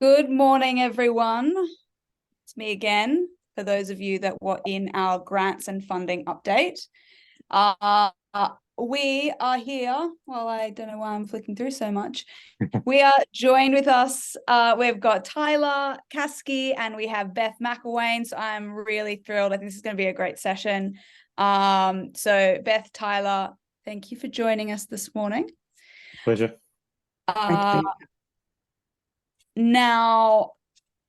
Good morning, everyone. It's me again, for those of you that were in our grants and funding update. We are here, well, I don't know why I'm flicking through so much. We are joined with us, we've got Tyler Caskey and we have Beth McElwain, so I'm really thrilled. I think this is going to be a great session. So Beth, Tyler, thank you for joining us this morning. Pleasure. Now,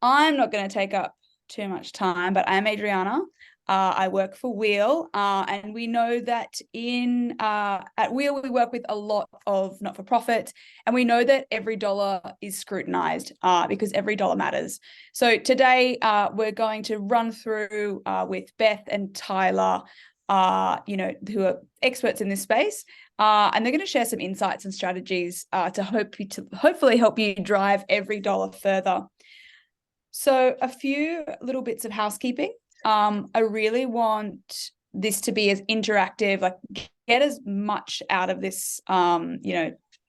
I'm not going to take up too much time, but I'm Adriana. I work for Wheel, and we know that at Wheel we work with a lot of not-for-profits, and we know that every dollar is scrutinized because every dollar matters. So today we're going to run through with Beth and Tyler, who are experts in this space. And they're going to share some insights and strategies to hopefully help you drive every dollar further. So a few little bits of housekeeping. I really want this to be as interactive, like get as much out of this,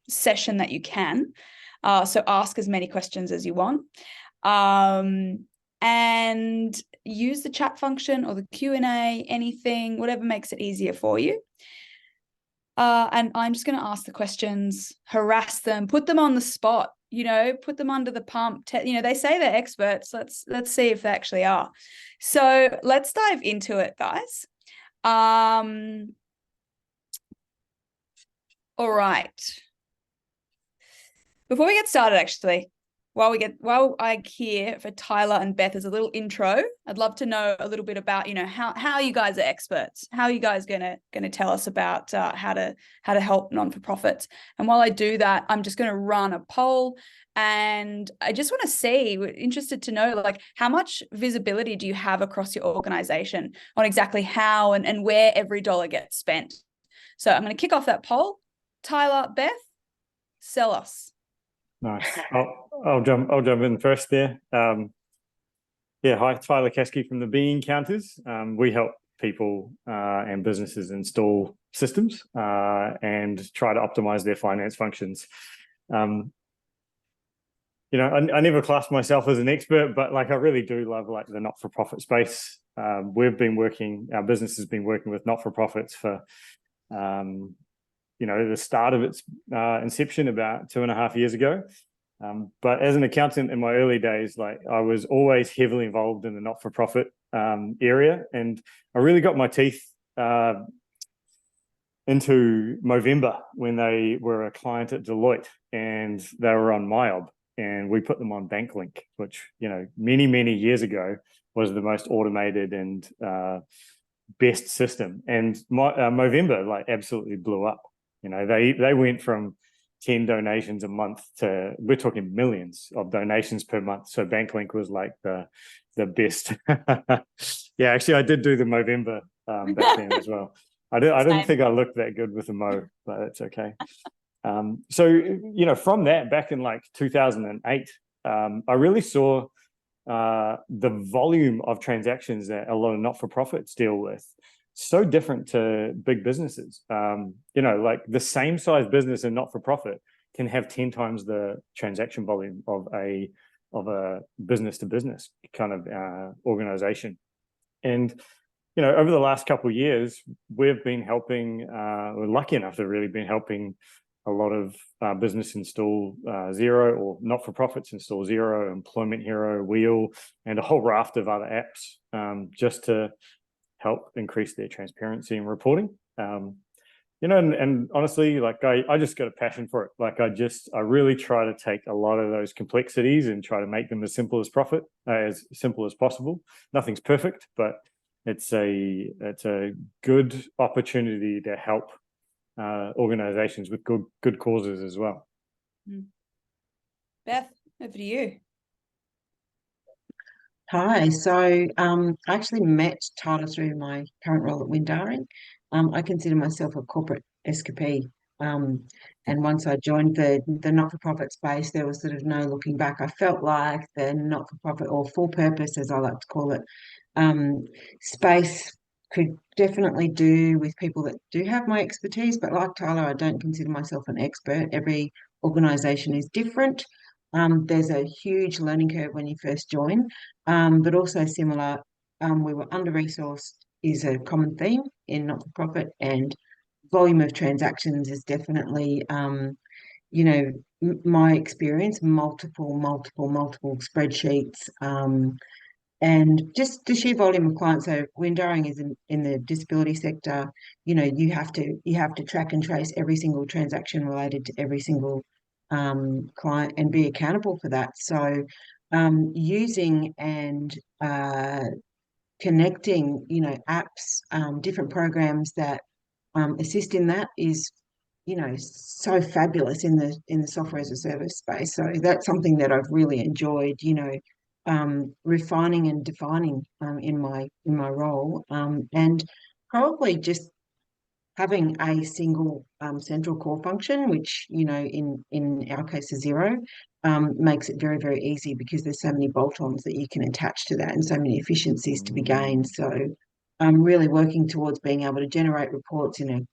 session that you can. So ask as many questions as you want. And use the chat function or the Q&A, anything, whatever makes it easier for you. And I'm just going to ask the questions, harass them, put them on the spot, put them under the pump. They say they're experts. Let's see if they actually are. So let's dive into it, guys. All right. Before we get started, actually, while I hear for Tyler and Beth as a little intro, I'd love to know a little bit about, how you guys are experts. How are you guys gonna tell us about how to help non-for-profits? And while I do that, I'm just gonna run a poll, and I just want to see, we're interested to know, like, how much visibility do you have across your organization on exactly how and where every dollar gets spent? So I'm going to kick off that poll. Tyler, Beth, sell us. Nice. I'll jump in first there. Hi, Tyler Caskey from the Being Counters. We help people and businesses install systems and try to optimize their finance functions. I never class myself as an expert, but I really do love the not-for-profit space. Our business has been working with not-for-profits for the start of its inception about 2.5 years ago. But as an accountant in my early days, I was always heavily involved in the not-for-profit area. And I really got my teeth into Movember when they were a client at Deloitte and they were on MyOb. And we put them on BankLink, which, many, many years ago was the most automated and best system. And Movember absolutely blew up. They went from 10 donations a month to, we're talking millions of donations per month. So BankLink was the best. Yeah, actually, I did do the Movember back then as well. I didn't think I looked that good with a Mo, but that's okay. So from that, back in 2008, I really saw the volume of transactions that a lot of not-for-profits deal with, so different to big businesses. Like the same size business and not-for-profit can have 10 times the transaction volume of a business-to-business kind of organization. And over the last couple of years, we've been helping, we're lucky enough to really been helping a lot of business install Xero, or not-for-profits install Xero, Employment Hero, Wheel, and a whole raft of other apps, just to help increase their transparency and reporting. And honestly, like I just got a passion for it. Like I really try to take a lot of those complexities and try to make them as simple as possible. Nothing's perfect, but it's a good opportunity to help organizations with good causes as well. Beth, over to you. Hi, so I actually met Tyler through my current role at Windaring. I consider myself a corporate escapee. And once I joined the not-for-profit space, there was sort of no looking back. I felt like the not-for-profit, or full purpose, as I like to call it, space could definitely do with people that do have my expertise. But like Tyler, I don't consider myself an expert. Every organisation is different. There's a huge learning curve when you first join, but also similar. We were under-resourced is a common theme in not-for-profit, and volume of transactions is definitely, my experience, multiple spreadsheets, and just the sheer volume of clients. So Windaring is in the disability sector. You have to track and trace every single transaction related to every single client and be accountable for that. So using and connecting, apps, different programs that assist in that is, so fabulous in the software as a service space. So that's something that I've really enjoyed, refining and defining in my role, and probably just having a single central core function, which in our case is Xero, makes it very, very easy, because there's so many bolt-ons that you can attach to that and so many efficiencies to be gained. So I'm really working towards being able to generate reports in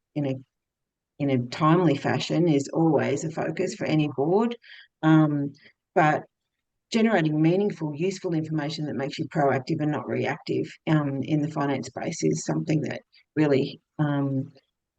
a timely fashion is always a focus for any board, but generating meaningful, useful information that makes you proactive and not reactive in the finance space is something that really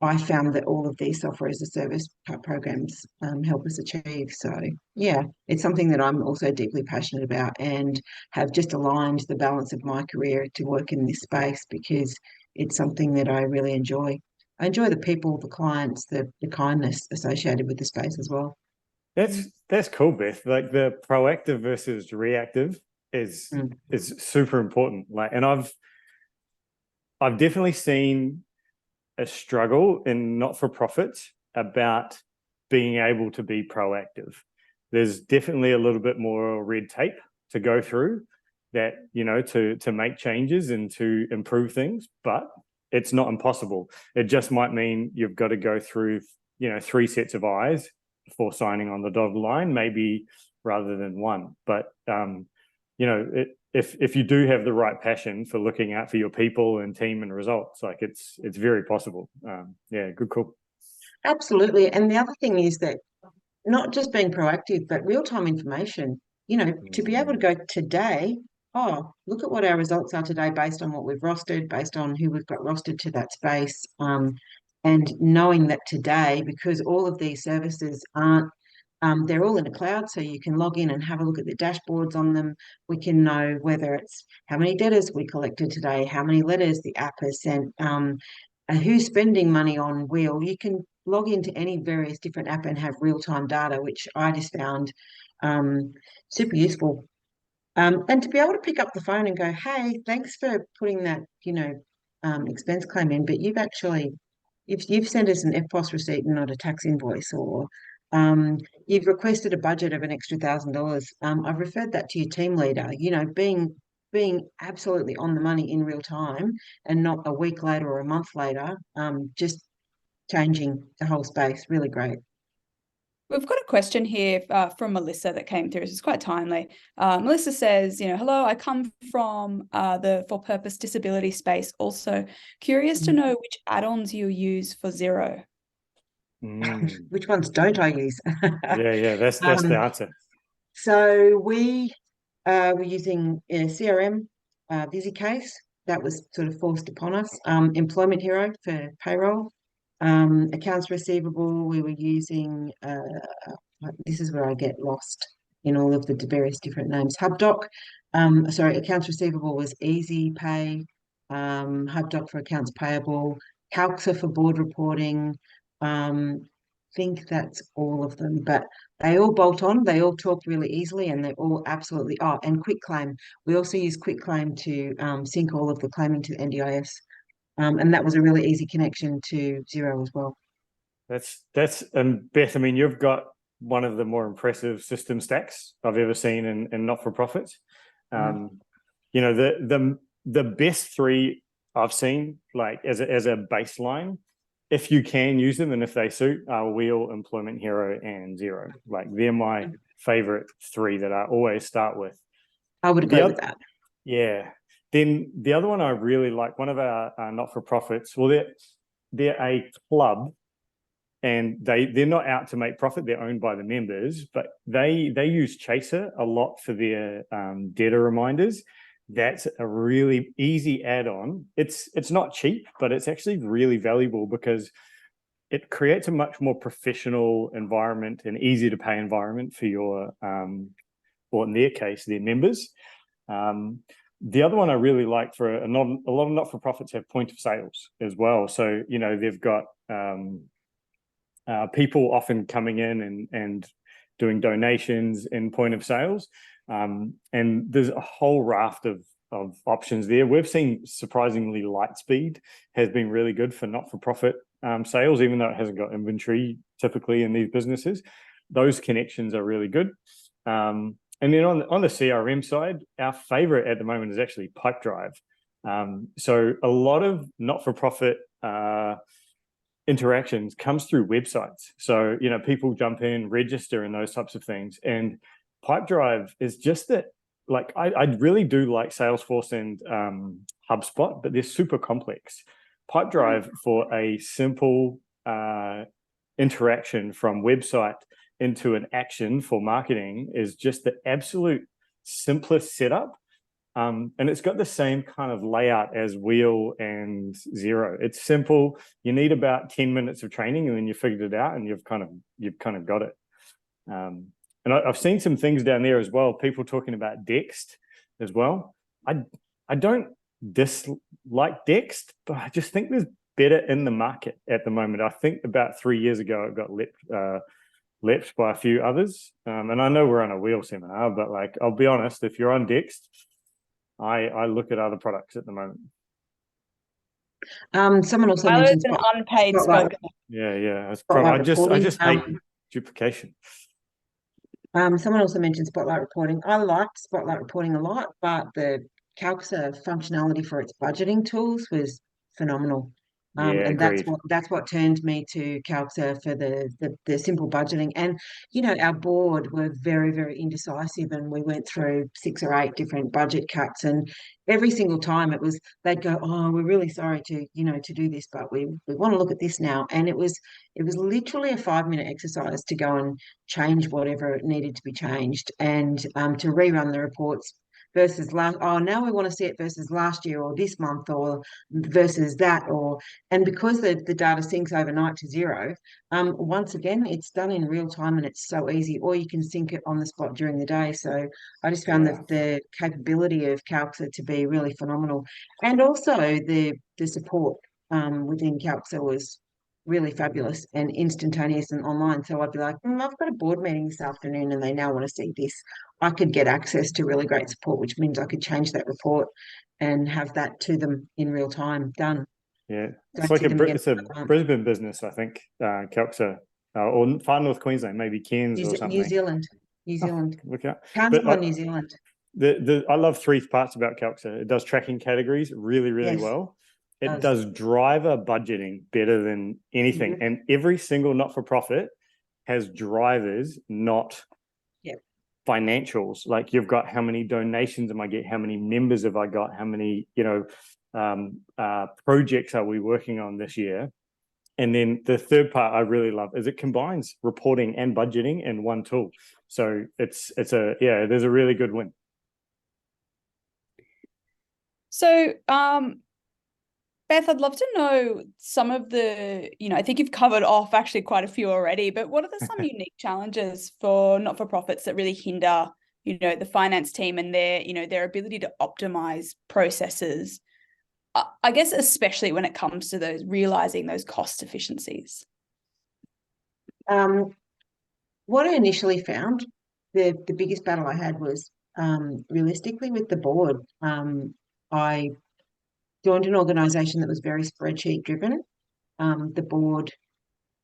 I found that all of these software as a service type programs help us achieve. So yeah, it's something that I'm also deeply passionate about, and have just aligned the balance of my career to work in this space, because it's something that I really enjoy. I enjoy the people, the clients, the kindness associated with the space as well. That's cool, Beth. Like the proactive versus reactive is super important. Like, and I've definitely seen a struggle in not-for-profits about being able to be proactive. There's definitely a little bit more red tape to go through that, to make changes and to improve things, but it's not impossible. It just might mean you've got to go through, 3 sets of eyes before signing on the dotted line, maybe rather than one. But if you do have the right passion for looking out for your people and team and results, like it's very possible. Yeah, good call. Absolutely. And the other thing is that not just being proactive, but real-time information, to be able to go today, oh, look at what our results are today based on what we've rostered, based on who we've got rostered to that space. And knowing that today, because all of these services aren't, they're all in the cloud, so you can log in and have a look at the dashboards on them. We can know whether it's how many debtors we collected today, how many letters the app has sent, who's spending money on Wheel. You can log into any various different app and have real-time data, which I just found super useful. And to be able to pick up the phone and go, hey, thanks for putting that, expense claim in, but you've sent us an FPOS receipt and not a tax invoice, or you've requested a budget of an extra $1,000. I've referred that to your team leader, being absolutely on the money in real time, and not a week later or a month later, just changing the whole space. Really great. We've got a question here from Melissa that came through. It's quite timely. Melissa says, hello, I come from the for-purpose disability space. Also curious to know which add-ons you use for Xero. Which ones don't I use? Yeah, that's the answer. So we were using CRM, VisiCase. That was sort of forced upon us. Employment Hero for payroll. Accounts receivable, we were using, this is where I get lost in all of the various different names. HubDoc, accounts receivable was Easy Pay, HubDoc for accounts payable, Calxa for board reporting. Think that's all of them, but they all bolt on, they all talk really easily, and they're all absolutely, and QuickClaim. We also use QuickClaim to sync all of the claiming to NDIS. And that was a really easy connection to Xero as well. That's Beth, I mean, you've got one of the more impressive system stacks I've ever seen in not-for-profits. The best three I've seen, like as a baseline, if you can use them and if they suit, are Wheel, Employment Hero, and Xero. Like they're my favorite three that I always start with. I would agree with that. Yeah. Then the other one I really like, one of our not-for-profits, well, they're a club, and they're not out to make profit. They're owned by the members, but they use Chaser a lot for their debtor reminders. That's a really easy add-on. It's not cheap, but it's actually really valuable because it creates a much more professional environment and easy to pay environment for your, or in their case, their members. The other one I really like for a lot of not-for-profits have point of sales as well. So, they've got people often coming in and doing donations in point of sales. And there's a whole raft of options there. We've seen surprisingly Lightspeed has been really good for not-for-profit sales, even though it hasn't got inventory typically in these businesses. Those connections are really good. And then on the CRM side, our favorite at the moment is actually Pipedrive. So a lot of not-for-profit interactions comes through websites. So, people jump in, register, and those types of things. And Pipedrive is just that, like, I really do like Salesforce and HubSpot, but they're super complex. Pipedrive for a simple interaction from website into an action for marketing is just the absolute simplest setup. And it's got the same kind of layout as Wheel and Xero. It's simple. You need about 10 minutes of training, and then you figured it out, and you've kind of got it. And I've seen some things down there as well. People talking about Dext as well. I don't dislike Dext, but I just think there's better in the market at the moment. I think about 3 years ago it got leapt by a few others. And I know we're on a Wheel seminar, but like, I'll be honest, if you're on Dext, I look at other products at the moment. Someone also mentioned an unpaid spoken. Yeah. I just hate duplication. Someone also mentioned Spotlight reporting. I liked Spotlight reporting a lot, but the Calxa functionality for its budgeting tools was phenomenal. And agreed. that's what turned me to Calxa for the simple budgeting. And our board were very, very indecisive, and we went through 6 or 8 different budget cuts, and every single time they'd go, "Oh, we're really sorry to do this, but we want to look at this now." And it was literally a 5-minute exercise to go and change whatever needed to be changed, and to rerun the reports versus now we want to see it versus last year or this month or versus that, and because the data syncs overnight to Xero, once again it's done in real time and it's so easy, or you can sync it on the spot during the day. So I just found the capability of Calxa to be really phenomenal, and also the support within Calxa was really fabulous and instantaneous and online. So I'd be like, I've got a board meeting this afternoon and they now want to see this. I could get access to really great support, which means I could change that report and have that to them in real time done. Yeah, it's like it's a Brisbane business, I think, Calxa, or Far North Queensland, maybe Cairns or something. New Zealand. Look out. Townsville, New Zealand. I love 3 parts about Calxa. It does tracking categories really, really well. It does driver budgeting better than anything. And every single not-for-profit has drivers, not financials. Like, you've got how many donations am I get, how many members have I got, how many, projects are we working on this year. And then the third part I really love is it combines reporting and budgeting in one tool. So there's a really good win. So, Beth, I'd love to know some of the, I think you've covered off actually quite a few already, but what are some unique challenges for not-for-profits that really hinder, the finance team and their ability to optimize processes? I guess, especially when it comes to realizing those cost efficiencies. What I initially found, the biggest battle I had was realistically with the board. I joined an organisation that was very spreadsheet driven. The board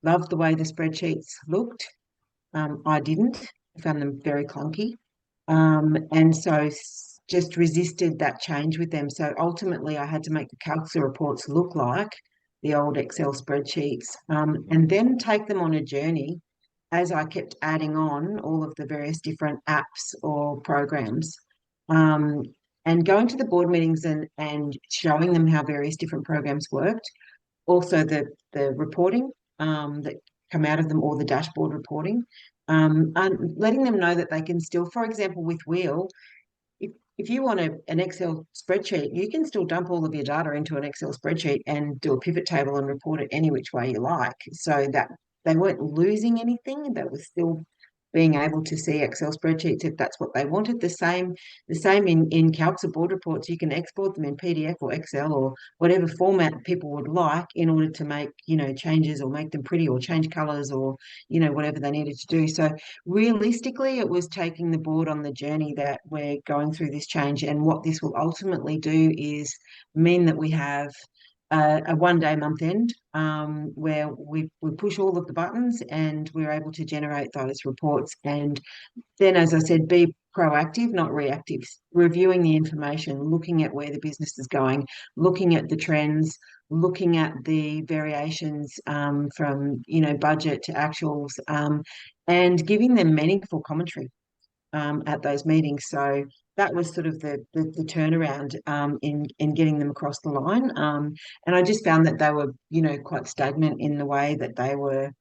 loved the way the spreadsheets looked. I didn't. I found them very clunky. And so just resisted that change with them. So ultimately I had to make the calcs reports look like the old Excel spreadsheets, and then take them on a journey as I kept adding on all of the various different apps or programs, and going to the board meetings and showing them how various different programs worked. Also the reporting that come out of them, or the dashboard reporting, and letting them know that they can still, for example, with Wheel, if you want an Excel spreadsheet, you can still dump all of your data into an Excel spreadsheet and do a pivot table and report it any which way you like, so that they weren't losing anything. That was still being able to see Excel spreadsheets if that's what they wanted. The same in calcs or board reports. You can export them in PDF or Excel or whatever format people would like in order to make, changes or make them pretty or change colors or, whatever they needed to do. So realistically, it was taking the board on the journey that we're going through this change. And what this will ultimately do is mean that we have a one-day month end, where we push all of the buttons and we're able to generate those reports. And then, as I said, be proactive, not reactive, reviewing the information, looking at where the business is going, looking at the trends, looking at the variations, from, budget to actuals, and giving them meaningful commentary at those meetings. So that was sort of the turnaround in getting them across the line. And I just found that they were, quite stagnant in the way that they were,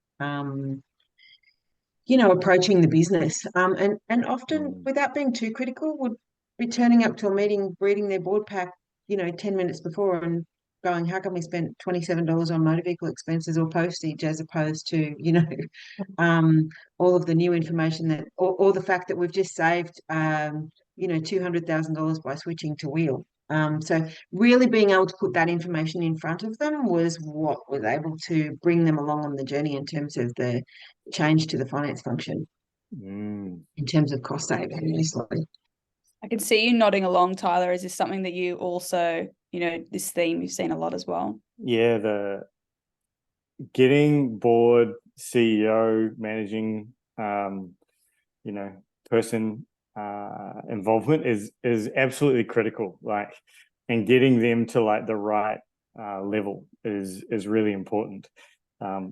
approaching the business. And often, without being too critical, would be turning up to a meeting, reading their board pack, 10 minutes before and going, how come we spent $27 on motor vehicle expenses or postage, as opposed to, all of the new information that, or the fact that we've just saved, $200,000 by switching to Wheel. So really being able to put that information in front of them was what was able to bring them along on the journey in terms of the change to the finance function, in terms of cost saving, honestly. I can see you nodding along, Tyler. Is this something that you also, this theme you've seen a lot as well? Yeah, the getting board, CEO, managing, person involvement is absolutely critical. Like, and getting them to like the right level is really important,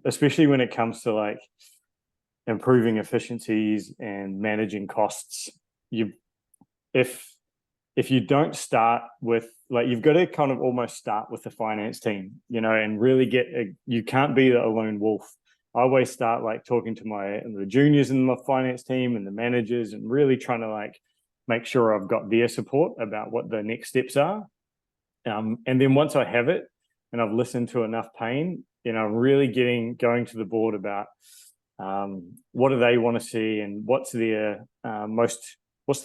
especially when it comes to like improving efficiencies and managing costs. If you don't start with, like, you've got to kind of almost start with the finance team, and really you can't be a lone wolf. I always start like talking to the juniors in the finance team and the managers, and really trying to like make sure I've got their support about what the next steps are. And then once I have it and I've listened to enough pain, really going to the board about what do they want to see, and what's the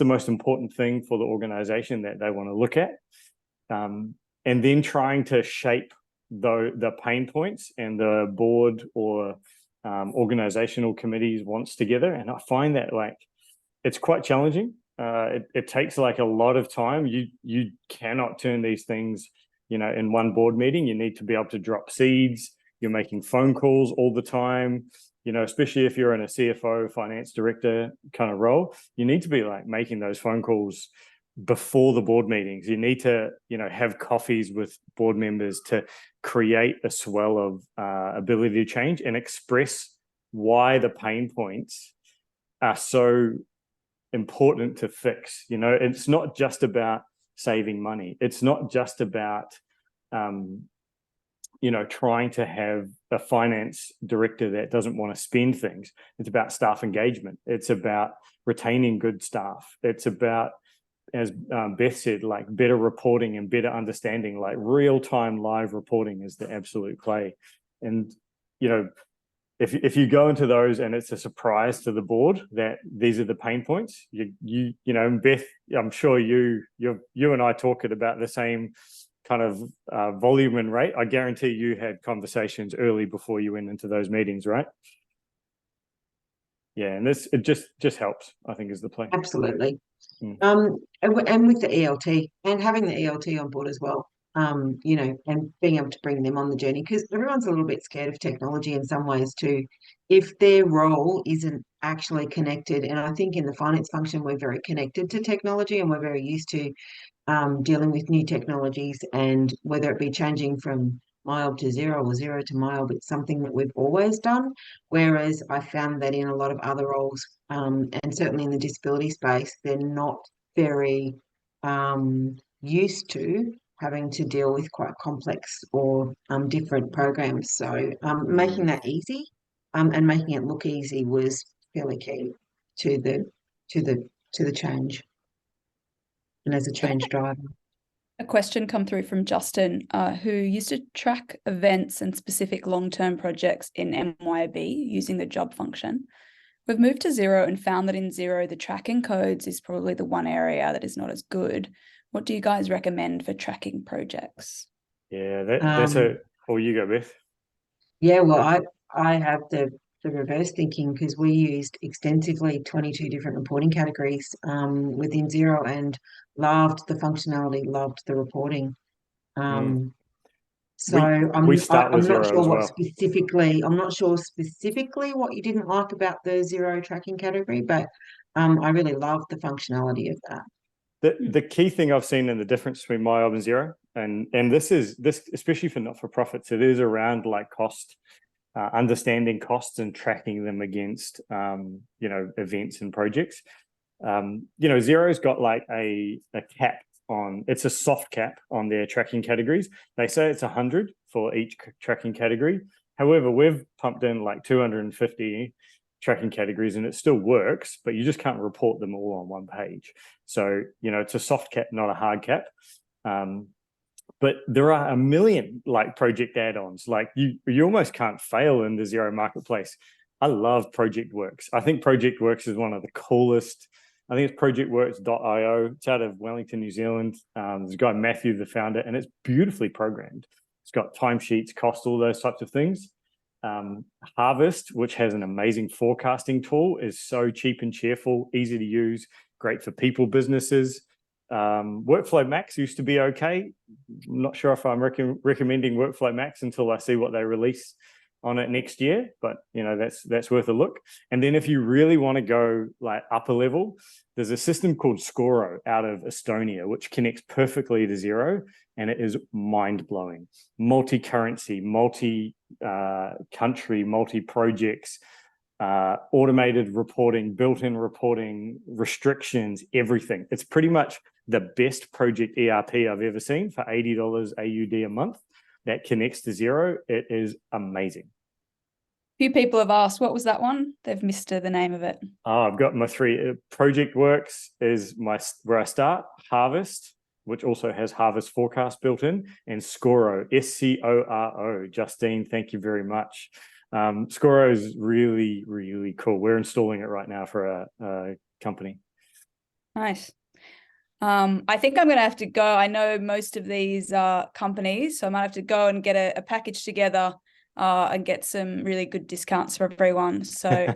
most important thing for the organization that they want to look at, and then trying to shape the pain points and the board or organizational committees wants together. And I find that like it's quite challenging. It takes like a lot of time. You cannot turn these things, in one board meeting. You need to be able to drop seeds. You're making phone calls all the time. Especially if you're in a CFO, finance director kind of role, you need to be like making those phone calls before the board meetings. You need to, have coffees with board members to create a swell of ability to change and express why the pain points are so important to fix. You know, it's not just about saving money. It's not just about, you know, trying to have a finance director that doesn't want to spend things. It's about staff engagement. It's about retaining good staff. It's about, as Beth said, like better reporting and better understanding. Like real-time live reporting is the absolute play. And, you know, if you go into those and it's a surprise to the board that these are the pain points, you know, Beth, I'm sure you and I talk about the same kind of volume and rate. I guarantee you had conversations early before you went into those meetings, right? Yeah, and it just helps, I think, is the play. Absolutely. And with the ELT and having the ELT on board as well, you know, and being able to bring them on the journey, because everyone's a little bit scared of technology in some ways too, if their role isn't actually connected. And I think in the finance function, we're very connected to technology and we're very used to dealing with new technologies, and whether it be changing from MYOB to Xero or Xero to MYOB, it's something that we've always done. Whereas I found that in a lot of other roles, and certainly in the disability space, they're not very used to having to deal with quite complex or different programs. So making that easy and making it look easy was fairly key to the change, and as a change driver. A question come through from Justin, who used to track events and specific long-term projects in MYOB using the job function. We've moved to Xero and found that in Xero, the tracking codes is probably the one area that is not as good. What do you guys recommend for tracking projects? Yeah, that's oh, you go, Beth. Yeah, well, I have the reverse thinking, because we used extensively 22 different reporting categories within Xero and loved the functionality, loved the reporting. So we start with I'm not Xero sure as what well. specifically, I'm not sure specifically what you didn't like about the Xero tracking category, but I really loved the functionality of that. The key thing I've seen in the difference between MYOB and Xero, and this especially for not-for-profits, it is around like cost, understanding costs and tracking them against you know, events and projects. You know, Xero's got like a cap on, it's a soft cap on their tracking categories. They say it's 100 for each tracking category. However, we've pumped in like 250 tracking categories and it still works, but you just can't report them all on one page. So, you know, it's a soft cap, not a hard cap. But there are a million like project add-ons. Like you almost can't fail in the Xero marketplace. I love ProjectWorks. I think ProjectWorks is one of the coolest. I think it's projectworks.io. It's out of Wellington, New Zealand. There's a guy, Matthew, the founder, and it's beautifully programmed. It's got timesheets, cost, all those types of things. Harvest, which has an amazing forecasting tool, is so cheap and cheerful, easy to use, great for people, businesses. Workflow Max used to be okay. I'm not sure if I'm recommending Workflow Max until I see what they release on it next year, but you know, that's worth a look. And then if you really want to go like upper level, there's a system called Scoro out of Estonia, which connects perfectly to Xero, and it is mind-blowing. Multi-currency, multi-country, multi-projects, automated reporting, built-in reporting, restrictions, everything. It's pretty much the best project ERP I've ever seen for $80 AUD a month that connects to Xero. It is amazing. Few people have asked, what was that one? They've missed the name of it. Oh, I've got my three. ProjectWorks is where I start. Harvest, which also has Harvest Forecast built in, and Scoro, Scoro. Justine, thank you very much. Scoro is really, really cool. We're installing it right now for a company. Nice. I think I'm going to have to go. I know most of these companies, so I might have to go and get a package together and get some really good discounts for everyone. So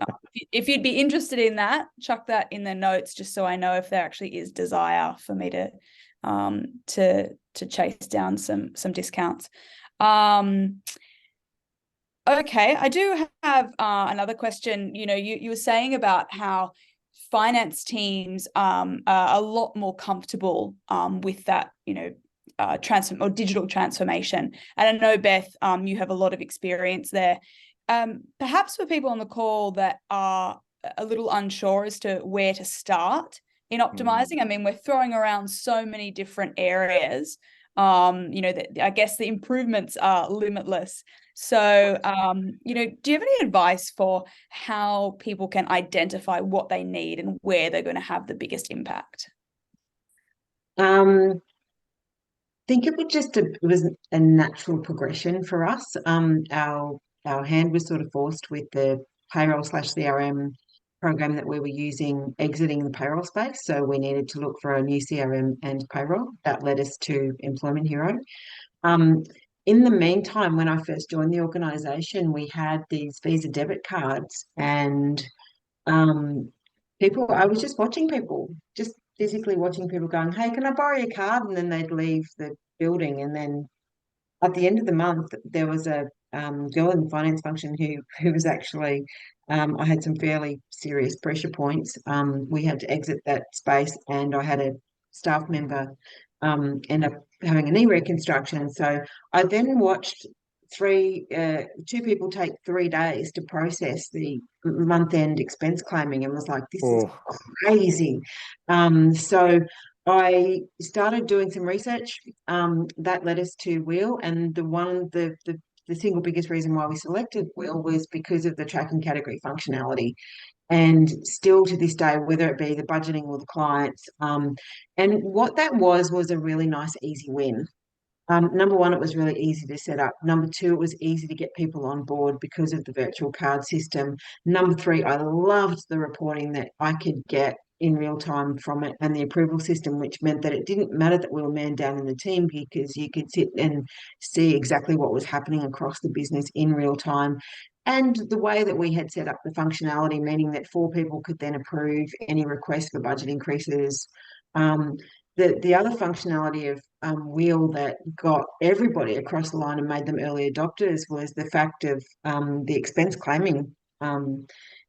if you'd be interested in that, chuck that in the notes just so I know if there actually is desire for me to chase down some discounts. Okay, I do have another question. You know, you were saying about how finance teams are a lot more comfortable with that, you know, digital transformation. And I know, Beth, you have a lot of experience there. perhaps for people on the call that are a little unsure as to where to start in optimizing, I mean, we're throwing around so many different areas. I guess the improvements are limitless. So, do you have any advice for how people can identify what they need and where they're going to have the biggest impact? Think it was a natural progression for us. Our hand was sort of forced with the payroll / CRM program that we were using exiting the payroll space. So we needed to look for a new CRM and payroll. That led us to Employment Hero. In the meantime, when I first joined the organization, we had these Visa debit cards, and I was just watching people, just physically watching people going, "Hey, can I borrow your card?" And then they'd leave the building. And then at the end of the month, there was a girl in the finance function who was actually, I had some fairly serious pressure points. We had to exit that space, and I had a staff member end up having a knee reconstruction. So I then watched two people take 3 days to process the month-end expense claiming, and was like, this is crazy. So I started doing some research that led us to Wheel, and the single biggest reason why we selected Wheel was because of the tracking category functionality. And still to this day, whether it be the budgeting or the clients, and what that was a really nice, easy win. Number one, it was really easy to set up. Number two, it was easy to get people on board because of the virtual card system. Number three, I loved the reporting that I could get in real time from it, and the approval system, which meant that it didn't matter that we were man down in the team, because you could sit and see exactly what was happening across the business in real time. And the way that we had set up the functionality, meaning that 4 people could then approve any request for budget increases. The other functionality of Wheel that got everybody across the line and made them early adopters was the fact of the expense claiming,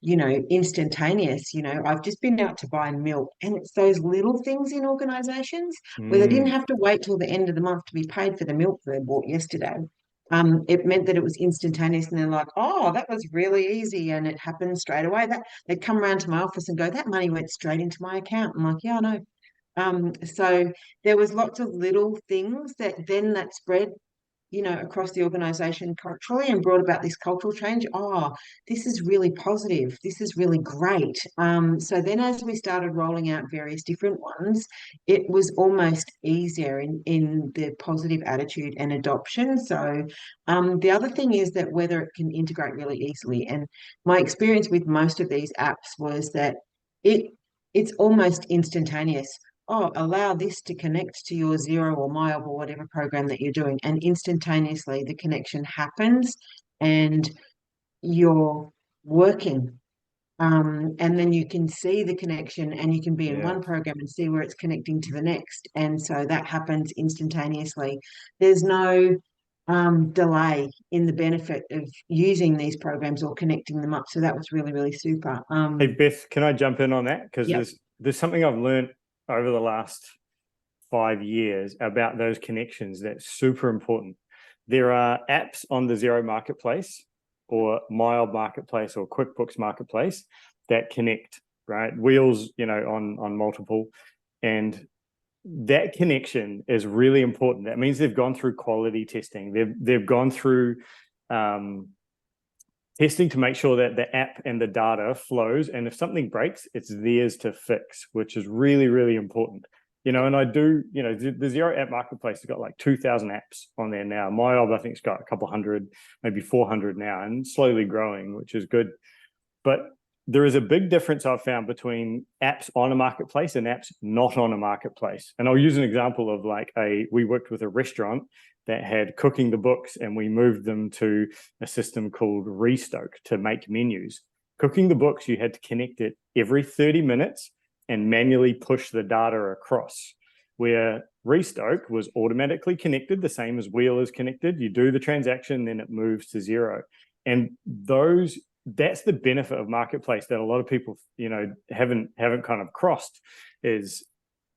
instantaneous. I've just been out to buy milk, and it's those little things in organizations where they didn't have to wait till the end of the month to be paid for the milk they bought yesterday. It meant that it was instantaneous, and they're like, "Oh, that was really easy," and it happened straight away. That they'd come around to my office and go, "That money went straight into my account." I'm like, "Yeah, I know." So there was lots of little things that spread, across the organization culturally, and brought about this cultural change. Oh, this is really positive. This is really great. So then as we started rolling out various different ones, it was almost easier in the positive attitude and adoption. So the other thing is that whether it can integrate really easily. And my experience with most of these apps was that it's almost instantaneous. Oh, allow this to connect to your Xero or MyOb or whatever program that you're doing, and instantaneously the connection happens and you're working. And then you can see the connection, and you can be in one program and see where it's connecting to the next. And so that happens instantaneously. There's no delay in the benefit of using these programs or connecting them up. So that was really, really super. Hey, Beth, can I jump in on that? Because Yep. there's something I've learned over the last 5 years about those connections that's super important. There are apps on the Xero Marketplace or MyOb Marketplace or QuickBooks Marketplace that connect, right? Wheels, on multiple. And that connection is really important. That means they've gone through quality testing. They've gone through testing to make sure that the app and the data flows. And if something breaks, it's theirs to fix, which is really, really important. And I do, the Xero App Marketplace has got like 2,000 apps on there now. MyOb, I think, has got a couple hundred, maybe 400 now, and slowly growing, which is good. But there is a big difference I've found between apps on a marketplace and apps not on a marketplace. And I'll use an example of we worked with a restaurant that had cooking the books, and we moved them to a system called Restoke to make menus. Cooking the books, you had to connect it every 30 minutes and manually push the data across, where Restoke was automatically connected, the same as Wheel is connected. You do the transaction, then it moves to Xero. And that's the benefit of marketplace that a lot of people, haven't kind of crossed, is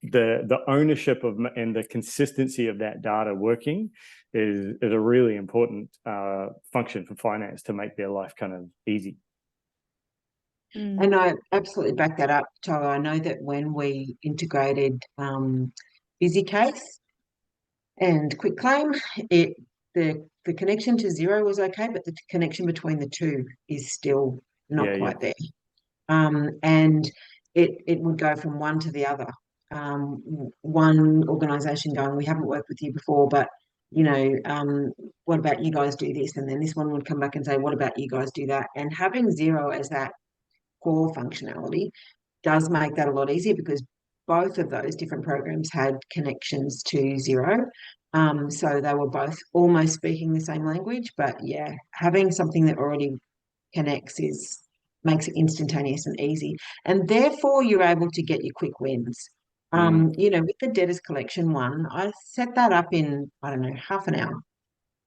the ownership of and the consistency of that data working. is a really important function for finance to make their life kind of easy. And I absolutely back that up, Tyler. I know that when we integrated BusyCase and QuickClaim, the connection to Xero was okay, but the connection between the two is still not quite there. And it would go from one to the other. One organization going, we haven't worked with you before, but what about you guys do this? And then this one would come back and say, what about you guys do that? And having Xero as that core functionality does make that a lot easier, because both of those different programs had connections to Xero. So they were both almost speaking the same language, but yeah, having something that already connects makes it instantaneous and easy. And therefore you're able to get your quick wins. With the debtors collection one, I set that up in, I don't know, half an hour.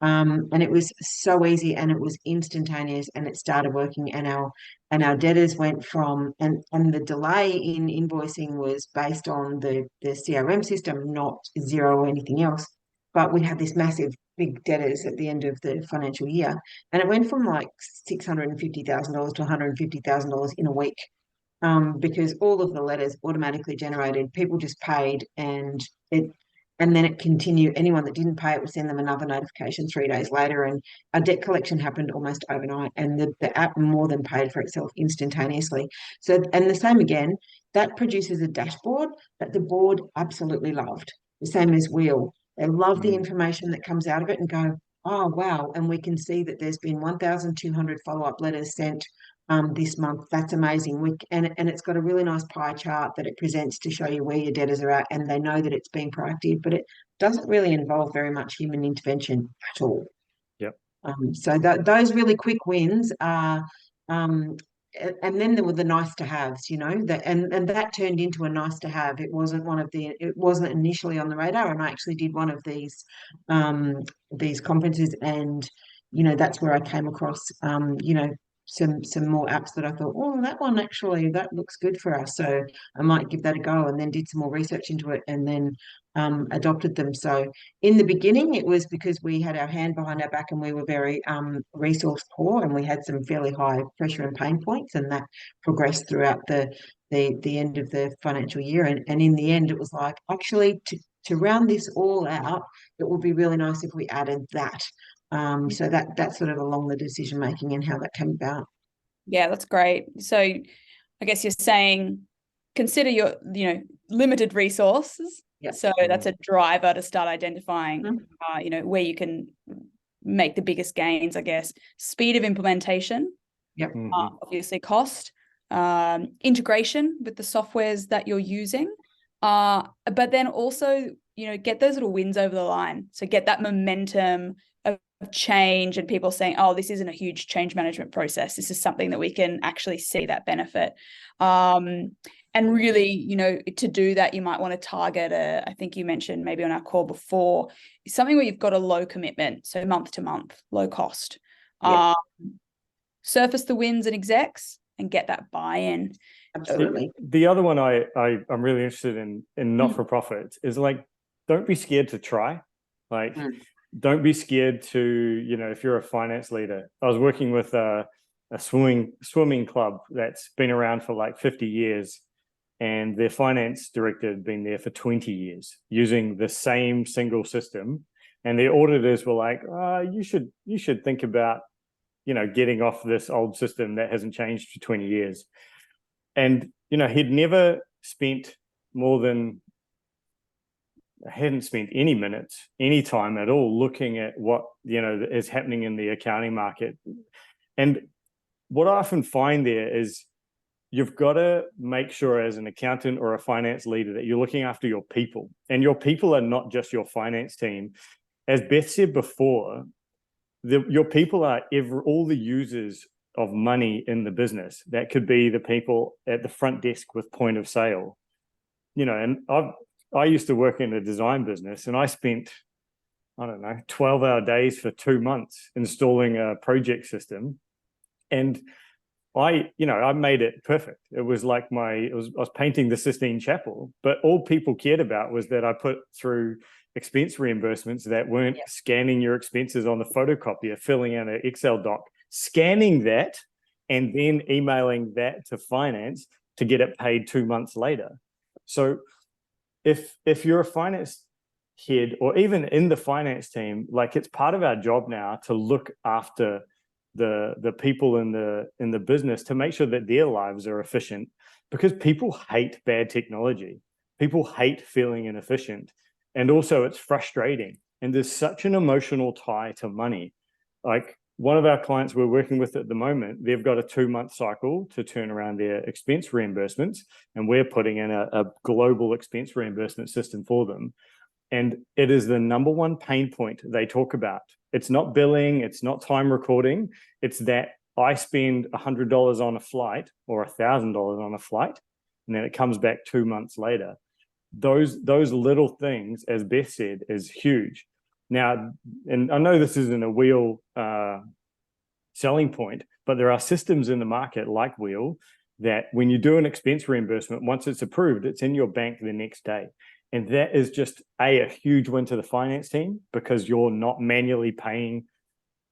And it was so easy, and it was instantaneous, and it started working, and our debtors went from, and the delay in invoicing was based on the CRM system, not Xero or anything else. But we had this massive big debtors at the end of the financial year, and it went from like $650,000 to $150,000 in a week. Because all of the letters automatically generated, people just paid, and then it continued. Anyone that didn't pay it would send them another notification 3 days later, and our debt collection happened almost overnight, and the app more than paid for itself instantaneously. So, and the same again, that produces a dashboard that the board absolutely loved. The same as Wheel. They love the information that comes out of it and go, oh, wow. And we can see that there's been 1,200 follow-up letters sent this month. That's amazing. And it's got a really nice pie chart that it presents to show you where your debtors are at, and they know that it's being proactive, but it doesn't really involve very much human intervention at all. Yep. So those really quick wins are, and then there were the nice to haves, and that turned into a nice to have. It wasn't initially on the radar, and I actually did one of these conferences, and that's where I came across some more apps that I thought, oh, that one actually, that looks good for us. So I might give that a go, and then did some more research into it, and then adopted them. So in the beginning, it was because we had our hand behind our back, and we were very resource poor, and we had some fairly high pressure and pain points, and that progressed throughout the end of the financial year. And in the end, it was like, actually, to round this all out, it would be really nice if we added that. So that's sort of along the decision making and how that came about. Yeah, that's great. So I guess you're saying consider your limited resources. Yep. So that's a driver to start identifying where you can make the biggest gains, I guess. Speed of implementation. Yep. Obviously cost, integration with the softwares that you're using, but then also get those little wins over the line. So get that momentum of change, and people saying, oh, this isn't a huge change management process, this is something that we can actually see that benefit. And really, to do that, you might want to target I think you mentioned maybe on our call before, something where you've got a low commitment, so month to month, low cost. Yeah. Surface the wins and execs and get that buy-in. Absolutely. The other one I'm really interested in not-for-profits is, like, don't be scared to try. Like, don't be scared to, if you're a finance leader. I was working with a swimming club that's been around for like 50 years, and their finance director had been there for 20 years using the same single system. And their auditors were like, you should think about, getting off this old system that hasn't changed for 20 years. And, he'd never spent hadn't spent any minutes, any time at all looking at what, is happening in the accounting market. And what I often find there is you've got to make sure as an accountant or a finance leader that you're looking after your people. And your people are not just your finance team. As Beth said before, your people are all the users of money in the business. That could be the people at the front desk with point of sale. And I used to work in a design business, and I spent, 12-hour days for 2 months installing a project system. And I made it perfect. It was like I was painting the Sistine Chapel, but all people cared about was that I put through expense reimbursements that weren't scanning your expenses on the photocopier, filling out an Excel doc, scanning that, and then emailing that to finance to get it paid 2 months later. So if you're a finance head or even in the finance team, like, it's part of our job now to look after the people in the business, to make sure that their lives are efficient, because people hate bad technology. People hate feeling inefficient. And also it's frustrating. And there's such an emotional tie to money. Like, one of our clients we're working with at the moment, they've got a 2-month cycle to turn around their expense reimbursements. And we're putting in a global expense reimbursement system for them. And it is the number one pain point they talk about. It's not billing, it's not time recording. It's that I spend $100 on a flight or $1,000 on a flight, and then it comes back 2 months later. Those little things, as Beth said, is huge. Now, and I know this isn't a Wheel selling point, but there are systems in the market like Wheel that when you do an expense reimbursement, once it's approved, it's in your bank the next day. And that is just a huge win to the finance team, because you're not manually paying,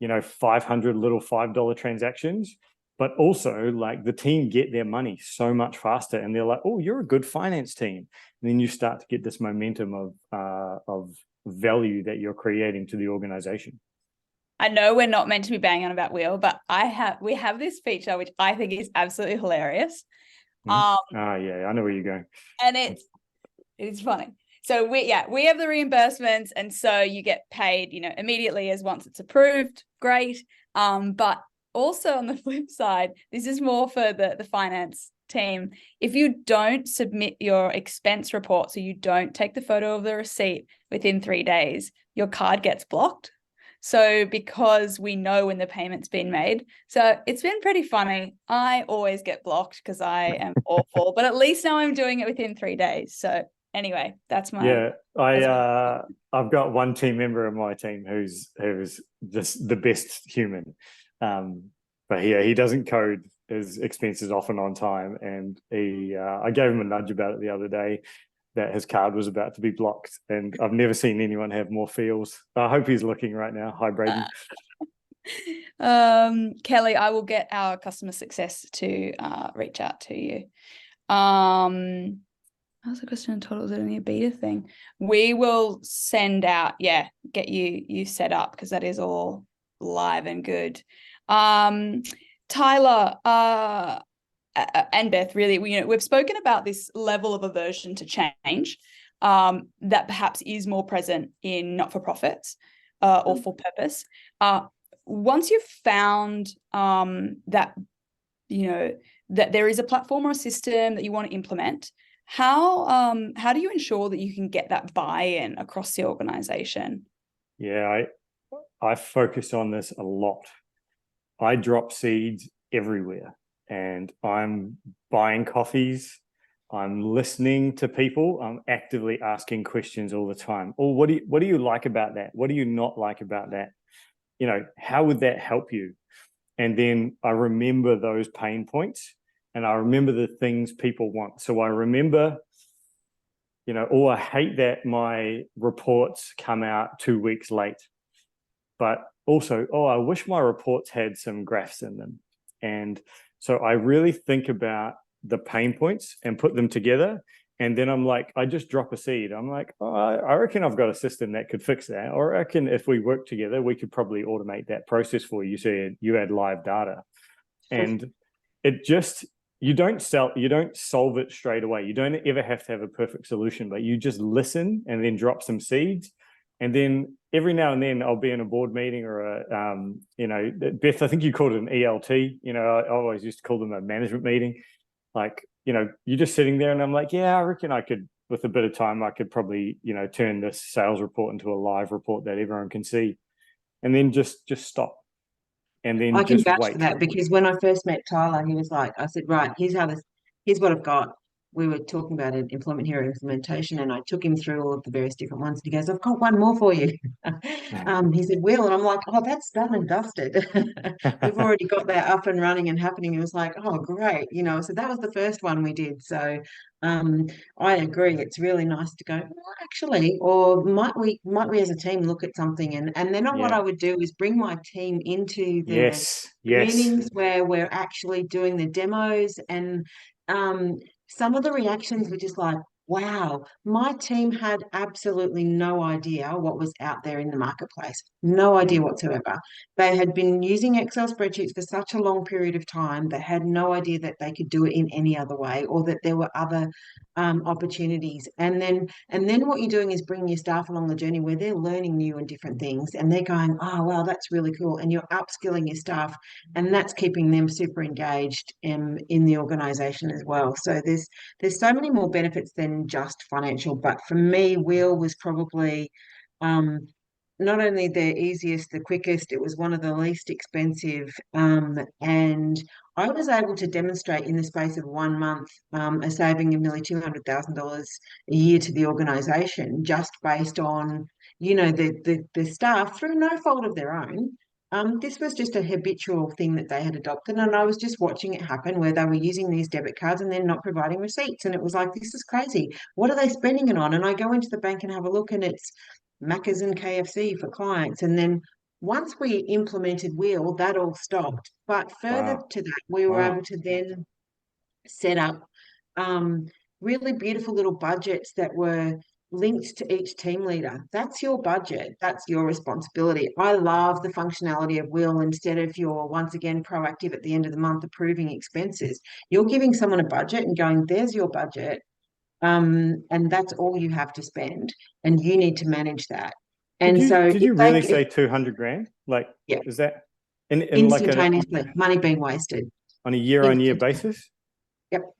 500 little $5 transactions, but also, like, the team get their money so much faster, and they're like, oh, you're a good finance team. And then you start to get this momentum of value that you're creating to the organization. I know we're not meant to be banging on about Wheel, but we have this feature which I think is absolutely hilarious. Yeah, I know where you're going. And it's funny. So we have the reimbursements, and so you get paid, immediately as once it's approved. Great. But also on the flip side, this is more for the finance team. If you don't submit your expense report, so you don't take the photo of the receipt within 3 days, your card gets blocked. So because we know when the payment's been made. So it's been pretty funny. I always get blocked because I am awful, but at least now I'm doing it within 3 days. So anyway, that's my... Yeah, I've got one team member of my team who's just the best human. But he doesn't code his expenses often on time. And I gave him a nudge about it the other day, that his card was about to be blocked, and I've never seen anyone have more feels. I hope he's looking right now. Hi, Braden. Kelly, I will get our customer success to reach out to you. How's the question total? Is it only a beta thing? We will send out, get you set up, because that is all live and good. Tyler, and Beth, really, we've spoken about this level of aversion to change that perhaps is more present in not-for-profits or for purpose. Once you've found that that there is a platform or a system that you want to implement, how do you ensure that you can get that buy-in across the organization? Yeah, I focus on this a lot. I drop seeds everywhere. And I'm buying coffees. I'm listening to people. I'm actively asking questions all the time. Oh, what do you like about that? What do you not like about that? How would that help you? And then I remember those pain points, and I remember the things people want. So I remember, I hate that my reports come out 2 weeks late. But also, I wish my reports had some graphs in them. And so I really think about the pain points and put them together. And then I'm like, I just drop a seed. I'm like, I reckon I've got a system that could fix that. Or I reckon if we work together, we could probably automate that process for you. So you add live data. And it just, you don't solve it straight away. You don't ever have to have a perfect solution, but you just listen and then drop some seeds. And then every now and then I'll be in a board meeting or Beth, I think you called it an ELT. I always used to call them a management meeting. Like, you're just sitting there and I'm like, yeah, I reckon I could, with a bit of time, I could probably, turn this sales report into a live report that everyone can see. And then just stop. And then I can just vouch wait. for that, because when I first met Tyler, he was like, I said, right, here's what I've got. we were talking about an employment hero implementation, and I took him through all of the various different ones. And he goes, "I've got one more for you." He said, "Will," and I'm like, "Oh, that's done and dusted. We've already got that up and running and happening." He was like, "Oh, great," So that was the first one we did. So I agree. It's really nice to go, "Well, actually, or might we as a team look at something?" And then what I Yeah. would do is bring my team into the Yes. Yes. meetings where we're actually doing the demos, and some of the reactions were just like, wow, my team had absolutely no idea what was out there in the marketplace. No idea whatsoever. They had been using Excel spreadsheets for such a long period of time. They had no idea that they could do it in any other way, or that there were other opportunities. And then what you're doing is bringing your staff along the journey where they're learning new and different things, and they're going, "Oh, wow, that's really cool." And you're upskilling your staff, and that's keeping them super engaged in the organization as well. So there's so many more benefits than just financial. But for me, Wheel was probably not only the easiest, the quickest, it was one of the least expensive. And I was able to demonstrate in the space of 1 month a saving of nearly $200,000 a year to the organisation, just based on, the staff, through no fault of their own. This was just a habitual thing that they had adopted, and I was just watching it happen where they were using these debit cards and then not providing receipts. And it was like, this is crazy. What are they spending it on? And I go into the bank and have a look, and it's Macca's and KFC for clients. And then once we implemented Wheel, that all stopped. But further Wow. to that, we were Wow. able to then set up really beautiful little budgets that were linked to each team leader. That's your budget. That's your responsibility. I love the functionality of Wheel. Instead of you're once again proactive at the end of the month approving expenses, you're giving someone a budget and going, "There's your budget. And that's all you have to spend, and you need to manage that." Did And you so did if you they, really say 200 grand? Like, yeah, is that in like instantaneously, money being wasted. on a year Instantaneously. basis? Yep.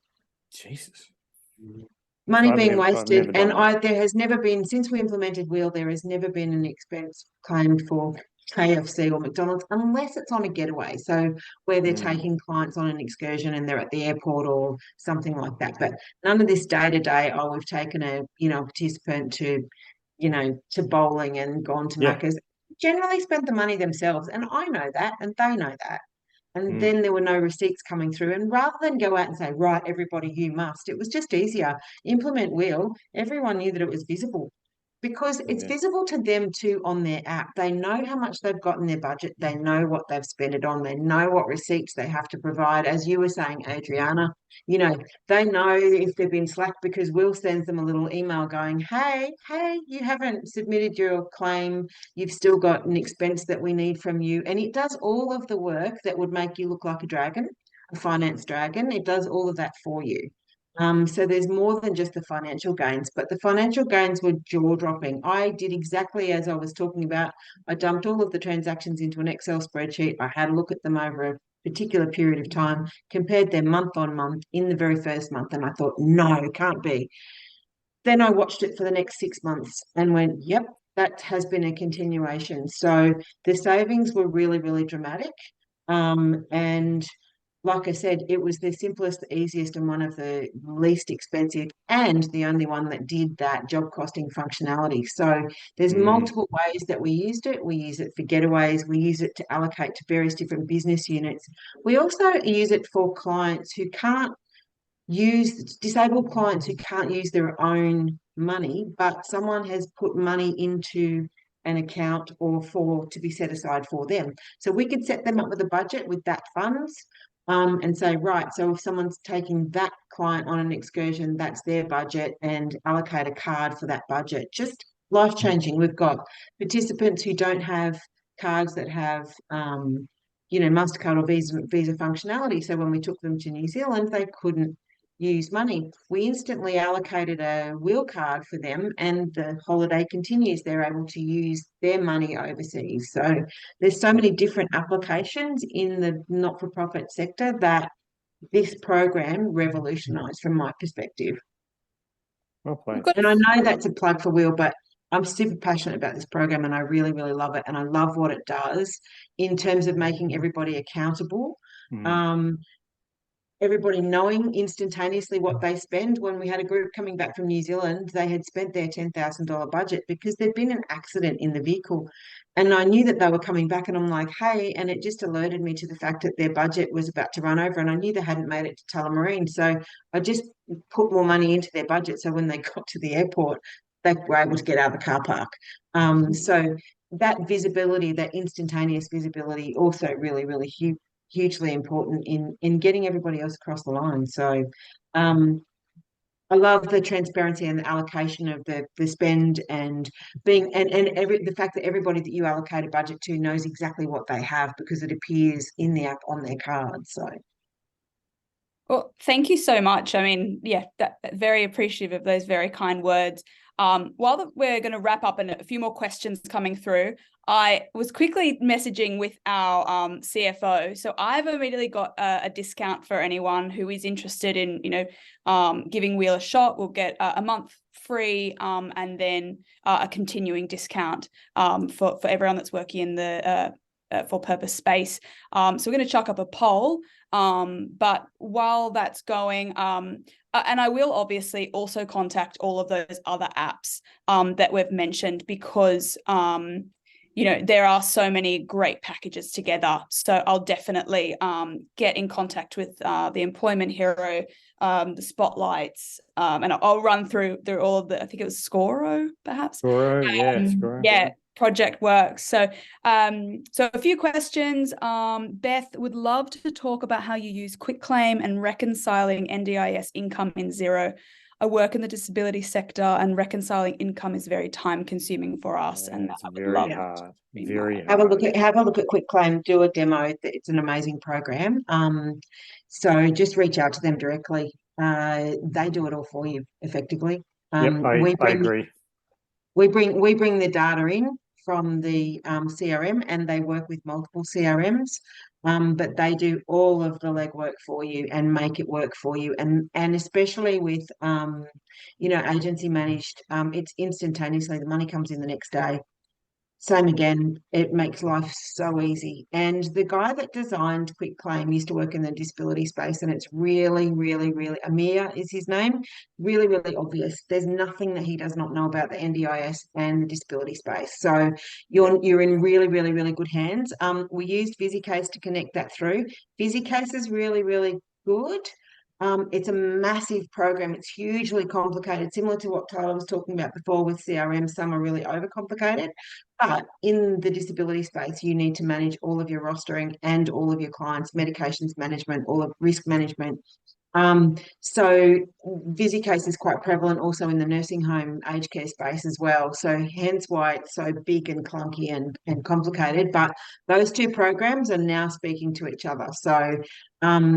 Jesus. So Money being I've wasted. never And done that. there has never been, since we implemented Wheel, there has never been an expense claimed for KFC or McDonald's, unless it's on a getaway. So where they're Mm. taking clients on an excursion and they're at the airport or something like that. But none of this day to day, "Oh, we've taken a participant to bowling and gone to Yeah. Macca's." Generally spent the money themselves. And I know that, and they know that. And Mm. then there were no receipts coming through. And rather than go out and say, "Right, everybody, you must," it was just easier. Implement Wheel. Everyone knew that it was visible, because it's Yeah. visible to them too on their app. They know how much they've got in their budget. They know what they've spent it on. They know what receipts they have to provide. As you were saying, Adriana, they know if they've been slacked, because Will sends them a little email going, "Hey, you haven't submitted your claim. You've still got an expense that we need from you." And it does all of the work that would make you look like a dragon, a finance dragon. It does all of that for you. So there's more than just the financial gains, but the financial gains were jaw-dropping. I did exactly as I was talking about. I dumped all of the transactions into an Excel spreadsheet. I had a look at them over a particular period of time, compared them month on month in the very first month, and I thought, no, can't be. Then I watched it for the next 6 months and went, yep, that has been a continuation. So the savings were really, really dramatic. And like I said, it was the simplest, the easiest, and one of the least expensive, and the only one that did that job costing functionality. So there's Mm. multiple ways that we used it. We use it for getaways. We use it to allocate to various different business units. We also use it for clients who can't use disabled clients who can't use their own money, but someone has put money into an account or for to be set aside for them. So we could set them up with a budget with that funds, and say, right, so if someone's taking that client on an excursion, that's their budget, and allocate a card for that budget. Just life changing. We've got participants who don't have cards that have MasterCard or Visa functionality. So when we took them to New Zealand, they couldn't use money. We instantly allocated a wheel card for them, and the holiday continues. They're able to use their money overseas. So there's so many different applications in the not-for-profit sector that this program revolutionised from my perspective. Well We've played. got And I know that's a plug for Wheel, but I'm super passionate about this program, and I really, really love it. And I love what it does in terms of making everybody accountable. Mm. Um, everybody knowing instantaneously what they spend. When we had a group coming back from New Zealand, they had spent their $10,000 budget because there'd been an accident in the vehicle. And I knew that they were coming back, and I'm like, hey, and it just alerted me to the fact that their budget was about to run over, and I knew they hadn't made it to Tullamarine. So I just put more money into their budget. So when they got to the airport, they were able to get out of the car park. So that visibility, that instantaneous visibility, also really, really hugely important in getting everybody else across the line. So I love the transparency and the allocation of the spend, and being and the fact that everybody that you allocate a budget to knows exactly what they have because it appears in the app on their card. So Well, thank you so much. I mean, yeah, very appreciative of those very kind words. While we're going to wrap up and a few more questions coming through, I was quickly messaging with our CFO. So I've immediately got a discount for anyone who is interested in, giving Wheel a shot. We'll get a month free and then a continuing discount for everyone that's working in the for purpose space. So we're going to chuck up a poll. But while that's going, and I will obviously also contact all of those other apps that we've mentioned, because there are so many great packages together. So I'll definitely get in contact with the Employment Hero, the Spotlights, and I'll run through all of the, I think it was Scoro, perhaps. Scoro, yeah, Scoro. Yeah, Project Works. So a few questions. Beth would love to talk about how you use QuickClaim and reconciling NDIS income in Xero. I work in the disability sector, and reconciling income is very time consuming for us. Yeah, and it's I would very love hard. to Very have a hard. look at QuickClaim, do a demo. It's an amazing program. So just reach out to them directly. They do it all for you effectively. Yep, I agree. We bring the data in from the CRM, and they work with multiple CRMs, but they do all of the legwork for you and make it work for you. And especially with agency managed, it's instantaneously, the money comes in the next day. Same again, it makes life so easy. And the guy that designed QuickClaim used to work in the disability space, and it's really, really, really, Amir is his name, really, really obvious. There's nothing that he does not know about the NDIS and the disability space. So you're in really, really, really good hands. We used VisiCase to connect that through. VisiCase is really, really good. It's a massive program. It's hugely complicated, similar to what Tyler was talking about before with CRM. Some are really overcomplicated. But in the disability space, you need to manage all of your rostering and all of your clients, medications management, all of risk management. So VisiCase is quite prevalent also in the nursing home aged care space as well. So hence why it's so big and clunky and complicated. But those two programs are now speaking to each other. So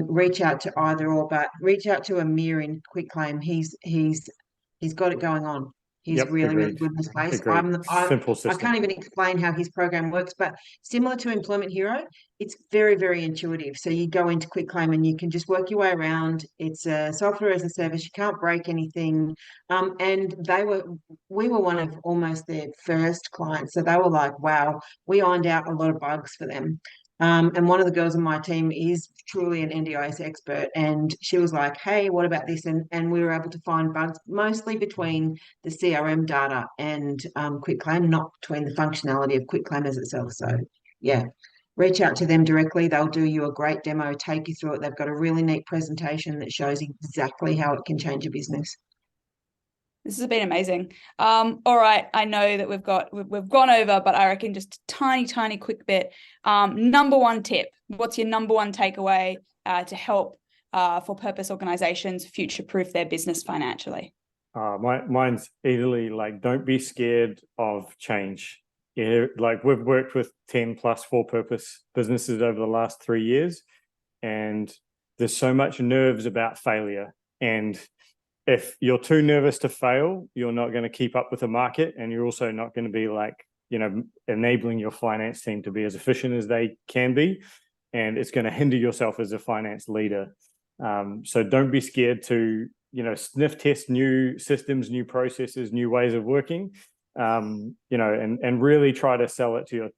reach out to either or, but reach out to Amir in QuickClaim. He's got it going on. He's really, really good in this place. Simple system. I can't even explain how his program works, but similar to Employment Hero, it's very, very intuitive. So you go into QuickClaim and you can just work your way around. It's a software as a service. You can't break anything. And we were one of almost their first clients. So they were like, wow, we ironed out a lot of bugs for them. And one of the girls on my team is truly an NDIS expert. And she was like, hey, what about this? And we were able to find bugs mostly between the CRM data and QuickClaim, not between the functionality of QuickClaim as itself. So, yeah, reach out to them directly. They'll do you a great demo, take you through it. They've got a really neat presentation that shows exactly how it can change your business. This has been amazing. All right, I know that we've gone over, but I reckon just a tiny quick bit. Number one tip. What's your number one takeaway to help for purpose organizations future-proof their business financially? Mine's easily like, don't be scared of change. Yeah, like we've worked with 10 plus for purpose businesses over the last 3 years, and there's so much nerves about failure. And if you're too nervous to fail, you're not going to keep up with the market, and you're also not going to be enabling your finance team to be as efficient as they can be, and it's going to hinder yourself as a finance leader. So don't be scared to sniff test new systems, new processes, new ways of working, and really try to sell it to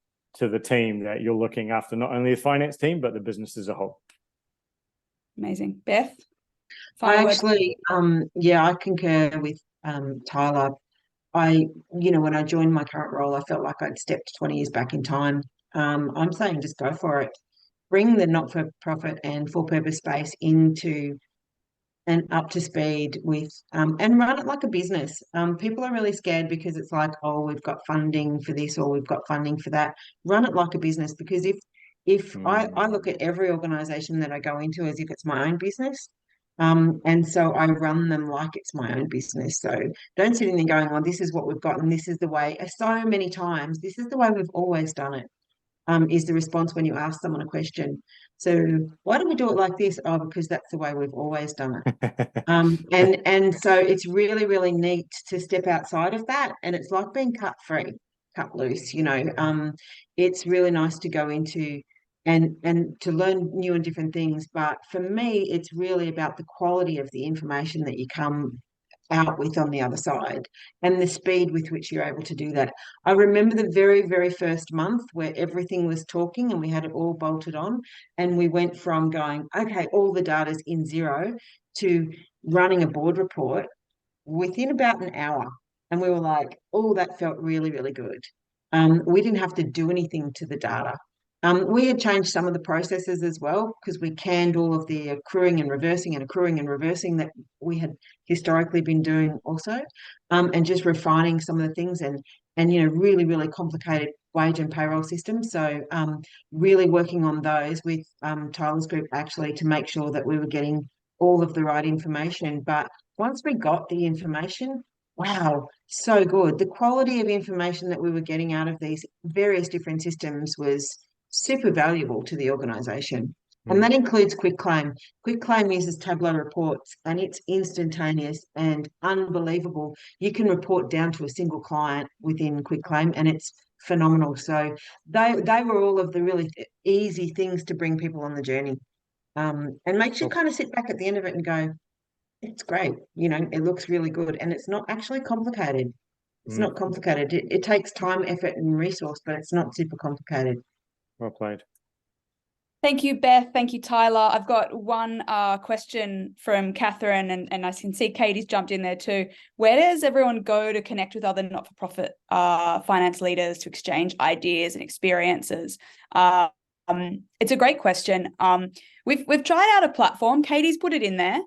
the team that you're looking after, not only the finance team but the business as a whole. Amazing. Beth, I final word. actually, yeah, I concur with Tyler. When I joined my current role, I felt like I'd stepped 20 years back in time. I'm saying just go for it. Bring the not-for-profit and for-purpose space into and up to speed with and run it like a business. People are really scared because it's like, oh, we've got funding for this or we've got funding for that. Run it like a business, because if I look at every organization that I go into as if it's my own business. And so I run them like it's my own business. So don't sit in there going, well, this is what we've got and this is the way. So many times, this is the way we've always done it. Is the response when you ask someone a question. So why don't we do it like this? Oh, because that's the way we've always done it. And so it's really, really neat to step outside of that. And it's like being cut free, cut loose, it's really nice to go into and to learn new and different things. But for me, it's really about the quality of the information that you come out with on the other side and the speed with which you're able to do that. I remember the very, very first month where everything was talking and we had it all bolted on, and we went from going, okay, all the data's in Xero, to running a board report within about an hour. And we were like, oh, that felt really, really good. We didn't have to do anything to the data. We had changed some of the processes as well, because we canned all of the accruing and reversing that we had historically been doing also, and just refining some of the things and really, really complicated wage and payroll systems. So really working on those with Tyler's group actually to make sure that we were getting all of the right information. But once we got the information, wow, so good. The quality of information that we were getting out of these various different systems was super valuable to the organisation. And that includes QuickClaim. QuickClaim uses Tableau reports and it's instantaneous and unbelievable. You can report down to a single client within QuickClaim and it's phenomenal. So they were all of the really easy things to bring people on the journey, and makes you kind of sit back at the end of it and go, it's great. It looks really good and it's not actually complicated. It's not complicated. It takes time, effort and resource, but it's not super complicated. Well played. Thank you, Beth. Thank you, Tyler. I've got one question from Catherine, and I can see Katie's jumped in there too. Where does everyone go to connect with other not-for-profit finance leaders to exchange ideas and experiences? It's a great question. We've tried out a platform. Katie's put it in there.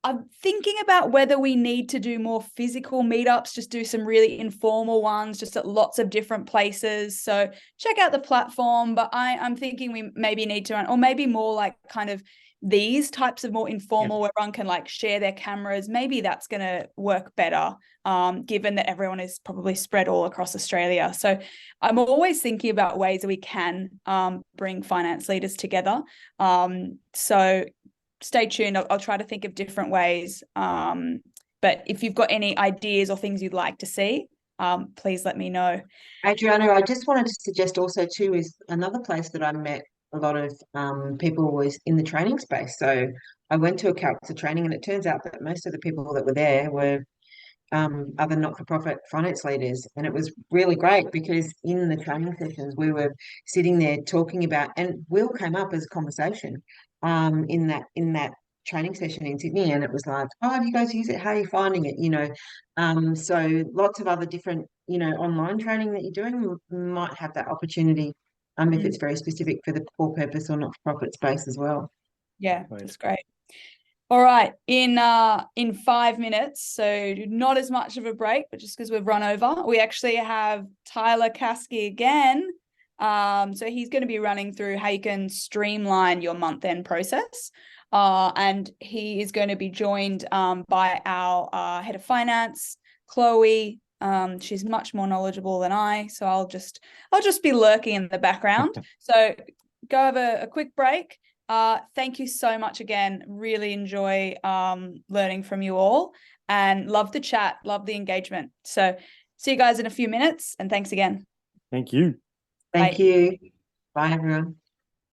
I'm thinking about whether we need to do more physical meetups, just do some really informal ones, just at lots of different places. So check out the platform, but I'm thinking we maybe need to run, or maybe more like kind of these types of more informal where everyone can like share their cameras. Maybe that's going to work better, given that everyone is probably spread all across Australia. So I'm always thinking about ways that we can bring finance leaders together. So stay tuned. I'll try to think of different ways. But if you've got any ideas or things you'd like to see, please let me know. Adriana, I just wanted to suggest also too is another place that I met a lot of people was in the training space. So I went to a character training and it turns out that most of the people that were there were other not-for-profit finance leaders. And it was really great because in the training sessions, we were sitting there talking about, and Will came up as a conversation in that training session in Sydney, and it was like, oh, have you guys used it? How are you finding it? So lots of other different, online training that you're doing might have that opportunity if it's very specific for the for purpose or not-for-profit space as well. Yeah, that's great. All right, in 5 minutes, so not as much of a break, but just because we've run over, we actually have Tyler Caskey again. So he's going to be running through how you can streamline your month-end process. And he is going to be joined by our head of finance, Chloe. She's much more knowledgeable than I, so I'll just be lurking in the background. So go have a quick break. Thank you so much again. Really enjoy learning from you all and love the chat, love the engagement. So see you guys in a few minutes and thanks again. Thank you. Thank you. Bye, everyone.